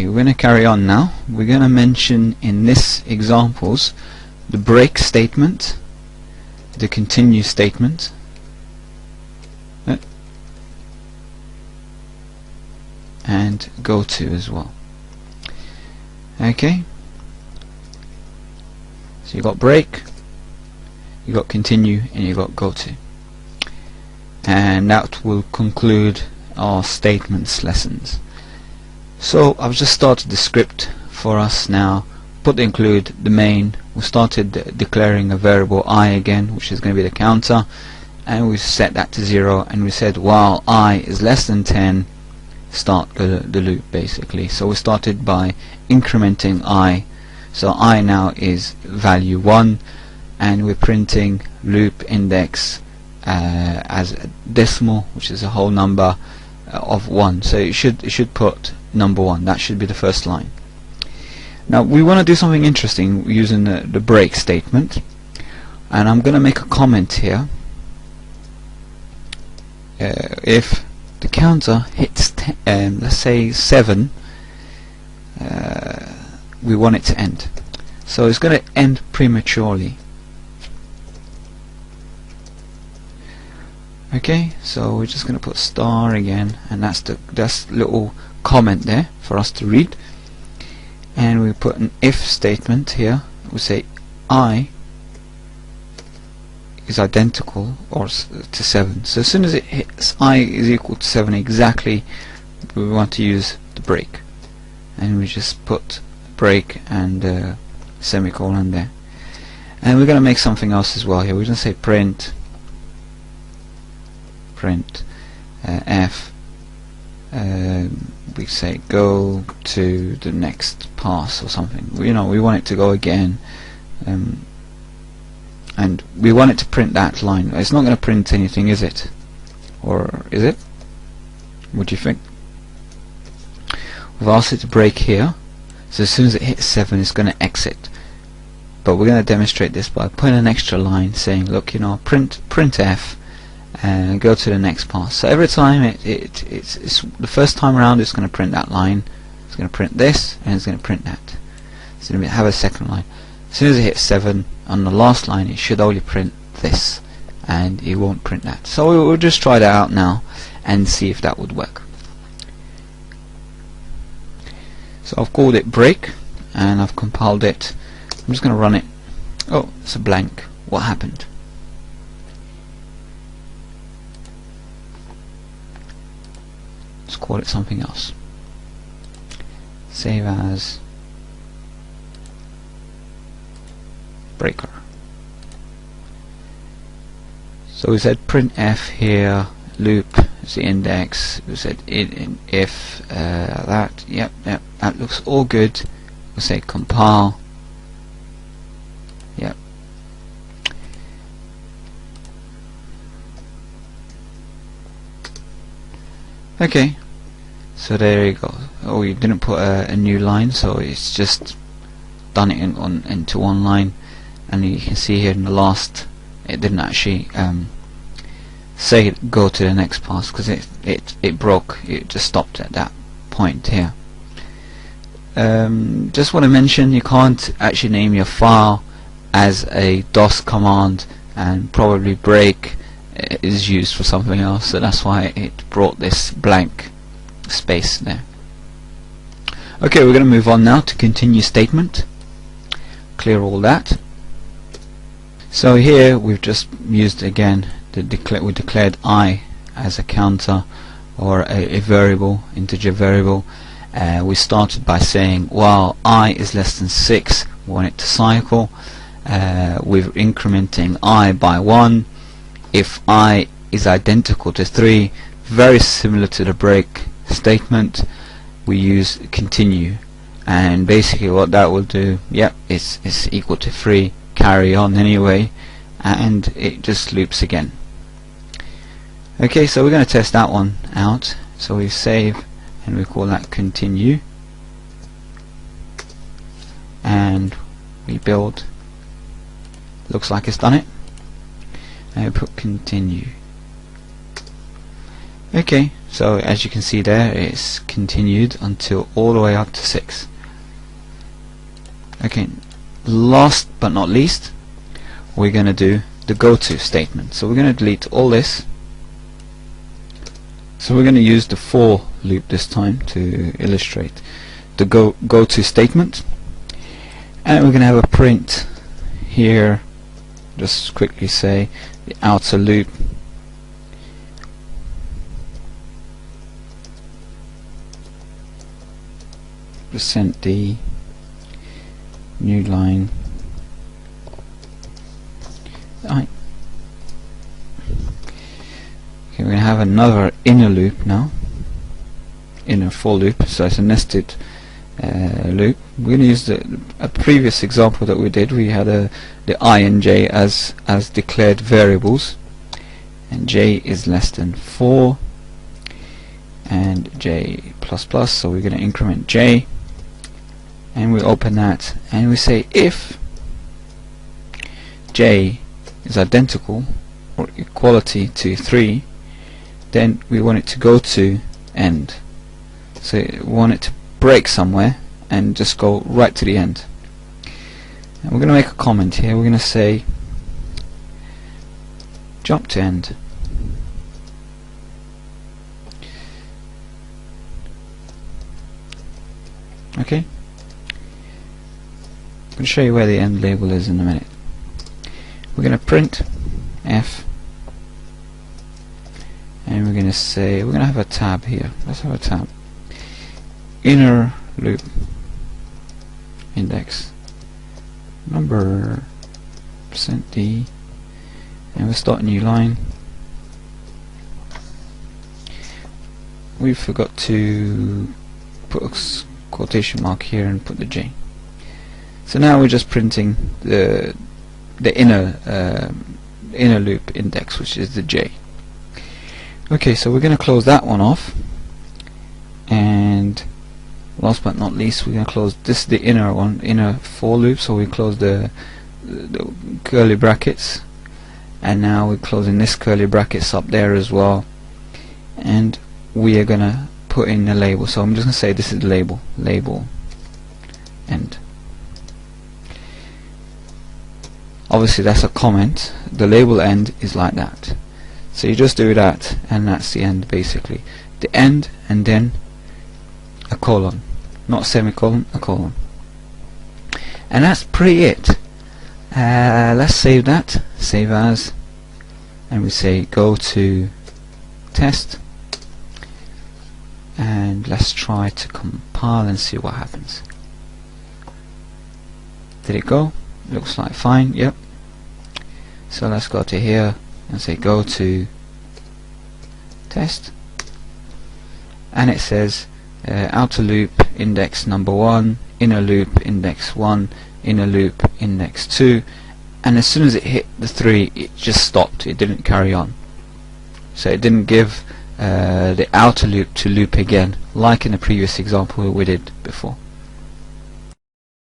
We're going to carry on now. We're going to mention in this examples the break statement, the continue statement, and go to as well. Okay, so you got break, you got continue, and you got go to, and that will conclude our statements lessons. So I've just started the script for us now. Put the include, the main. We started declaring a variable I again, which is going to be the counter, and we set that to 0, and we said while I is less than 10, start the loop basically. So we started by incrementing I. So I now is value 1, and we're printing loop index as a decimal, which is a whole number of 1. So it should put number 1. That should be the first line. Now we want to do something interesting using the break statement, and I'm going to make a comment here. If the counter hits let's say 7, we want it to end. So it's going to end prematurely. Okay, so we're just going to put star again, and that's little comment there for us to read. And we put an if statement here. We say I is identical or to 7. So as soon as it hits I is equal to 7 exactly, we want to use the break, and we just put break and semicolon there. And we're going to make something else as well here. We're going to say print f, we say go to the next pass or something. We want it to go again, and we want it to print that line. It's not going to print anything, is it? Or is it? What do you think? We've asked it to break here, so as soon as it hits 7 it's going to exit. But we're going to demonstrate this by putting an extra line saying, look, print f and go to the next pass. So every time it's the first time around, it's going to print that line, it's going to print this, and it's going to print that. It's going to have a second line. As soon as it hits 7 on the last line, it should only print this, and it won't print that. So we'll just try that out now and see if that would work. So I've called it break, and I've compiled it. I'm just going to run it. Oh, it's a blank. What happened? Let's call it something else. Save as breaker. So we said print f here, loop is the index. We said if that, yep, that looks all good. We'll say compile. Yep. Okay, so there you go. Oh, we didn't put a new line, so it's just done it into one line. And you can see here in the last, it didn't actually say go to the next pass, because it broke. It just stopped at that point here. Just want to mention, you can't actually name your file as a DOS command, and probably break is used for something else, so that's why it brought this blank space there. Okay, we're going to move on now to continue statement. Clear all that. So here we've just used again we declared I as a counter or a variable, integer variable. We started by saying while I is less than 6, we want it to cycle. We're incrementing I by 1. If I is identical to 3, very similar to the break statement, we use continue, and basically what that will do, yep, it's equal to 3, carry on anyway, and it just loops again. Okay, so we're going to test that one out. So we save and we call that continue, and we build. Looks like it's done it. And we put continue. Okay, So as you can see there, it's continued until all the way up to 6. Okay, last but not least, we're going to do the goto statement. So we're going to delete all this. So we're going to use the for loop this time to illustrate the goto statement, and we're going to have a print here. Just quickly say the outer loop %d new line I. Okay, we're going to have another inner loop now, inner for loop, so it's a nested loop. We're going to use a previous example that we did. We had the I and j as declared variables, and j is less than 4 and j plus plus, so we're going to increment j, and we open that and we say if j is identical or equality to 3, then we want it to go to end. So we want it to break somewhere and just go right to the end. And we're going to make a comment here. We're going to say jump to end. Okay, I'm going to show you where the end label is in a minute. We're going to print f, and we're going to say, we're going to have a tab here. Let's have a tab. Inner loop index number %d, and we'll start a new line. We forgot to put a quotation mark here and put the j. So now we're just printing the inner loop index, which is the j. Okay, so we're going to close that one off, and last but not least, we're going to close this, the inner one, inner for loop. So we close the curly brackets, and now we're closing this curly brackets up there as well, and we are going to put in the label. So I'm just going to say this is the label end. Obviously that's a comment. The label end is like that. So you just do that, and that's the end basically. The end, and then a colon, not semicolon, a colon. And that's pretty it. Let's save that, save as, and we say go to test, and let's try to compile and see what happens. Did it go? Looks like fine, yep. So let's go to here and say go to test, and it says outer loop index number 1, inner loop index 1, inner loop index 2, and as soon as it hit the 3 it just stopped, it didn't carry on. So it didn't give the outer loop to loop again like in the previous example we did before.